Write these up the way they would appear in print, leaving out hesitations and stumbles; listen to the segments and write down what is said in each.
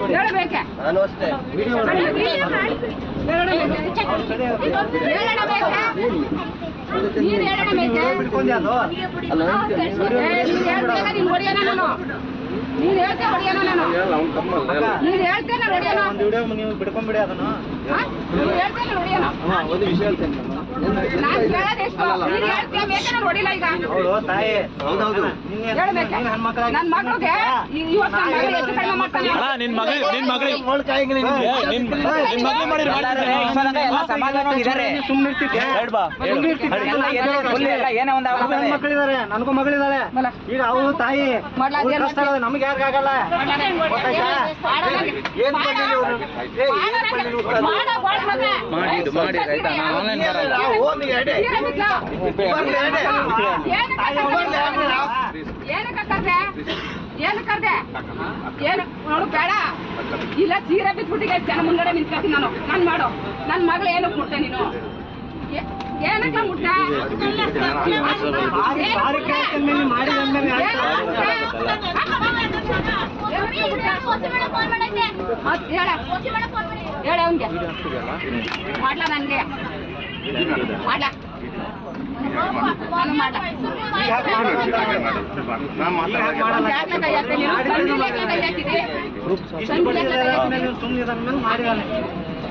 ಹೇಳಬೇಕೆ ನಾನು ಅಷ್ಟೇ ನೀನ್ ಹೇಳ್ತೇ ಹೊಡಿಯೋಣ ನಾನು ನೀನ್ ಹೇಳ್ತೇನೆ ಹೊಡಿಯೋಣ ನೀವು ಬಿಡ್ಕೊಂಡ್ಬಿಡಿ ಅದನ್ನು ಹೇಳ್ತೇನೆ ಹೊಡಿಯೋಣ ಒಂದು ವಿಷಯ ಹೇಳ್ತೇನೆ ನಾನು ಕೇಳೋದು ಎಷ್ಟು ನೀನ್ ಹೇಳ್ತೀಯ ಬೇಕೆ ನಾನು ಹೊಡಿಲ್ಲ ಈಗ ಹೌದು ತಾಯಿ ಹೌದೌದು ಹೇಳ್ಬೇಕೆ ನನ್ನ ಮಗಳಿಗೆ ಇವತ್ತು ನನ್ನ ಮಗಳು ಹೆಚ್ಚು ಕಡಿಮೆ ಮಾಡ್ತಾನೆ ನಿನ್ ಮಗಳಿಗೆ ಮಕ್ಕಳಿದ್ದಾರೆ ನನಗೂ ಮಗಳಿದ್ದಾರೆ ಈಗ ಅವರು ತಾಯಿ ಕಷ್ಟ ನಮ್ಗೆ ಯಾರಿಗಾಗಲ್ಲ ಏನು ಕರ್ದೆ ಏನು ನೋಡು ಬೇಡ ಇಲ್ಲ ಸೀರೆ ಬಿಟ್ಬಿಟ್ಟಿಗೆ ಜನ ಮುಂಗಡೆ ನಿಂತ್ಕೊತೀನಿ ನಾನು ಮಾಡು ನನ್ನ ಮಗಳು ಏನಕ್ಕೆ ಮುಟ್ಟೆ ನೀನು ಏನಕ್ಕೆ ಮುಟ್ಟೆ ಹೇಳ ಅವನ್ಗೆ ಮಾಡ್ಲಾ ನನ್ಗೆ ಮಾಡ್ಲಾ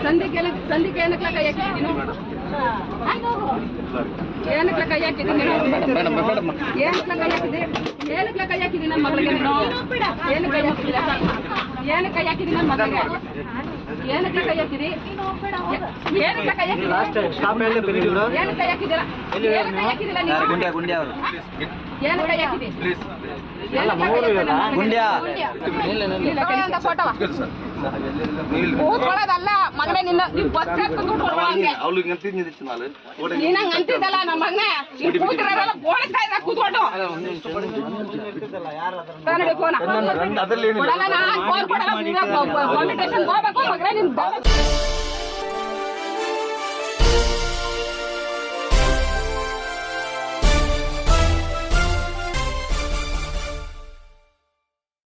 ಸಂಧಿಗೆ ಏನಕ್ಕೆ ಕೈ ಹಾಕಿದ್ದೀನಿ ಏನಕ್ಕೆ ಕೈ ಹಾಕಿದ್ದೀನಿ ಏನಕ್ಕೆ ಕೈ ಹಾಕಿದ್ದೀನಿ ನನ್ನ ಮಗಳಿಗೆ ಏನು ಕೈ ಹಾಕಿಲ್ಲ ಏನು ಕೈ ಹಾಕಿದ್ದೀನಿ ನನ್ನ ಮಗಳಿಗೆ ಏನಕ್ಕೆ ಕೈ ಹಾಕಿದಿ ಏನಕ್ಕೆ ಕೈ ಹಾಕಿದಿಲ್ಲ ಏನು ಕೈ ಹಾಕಿದಿಲ್ಲ ಏನು ಕೈ ಹಾಕಿದಿಲ್ಲ ಏನು ಕೈ ಹಾಕಿದಿ ಫೋಟೋವ ಕೂತ್ಕೊಳ್ಳೋದಲ್ಲ ಮಗನೇ ನಿನ್ನ ನೀವು ಬಸ್ ನೀನಂಗ್ ಅಂತಿದ್ದಲ್ಲ ನಮ್ಮ ಮಗನೇ ನೀವು ಕೂತಿರೋಲ್ಲ ಬೋಳಿಸ್ತಾ ಇದ್ದ ಕೂತ್ಕೊಂಡು ಫೋನ್ ಕೊಡಲ್ಲ ಫೋನ್ ಕೊಡಲ್ಲ ಹೋಗ್ಬೇಕು ಮಗನೇ ನಿನ್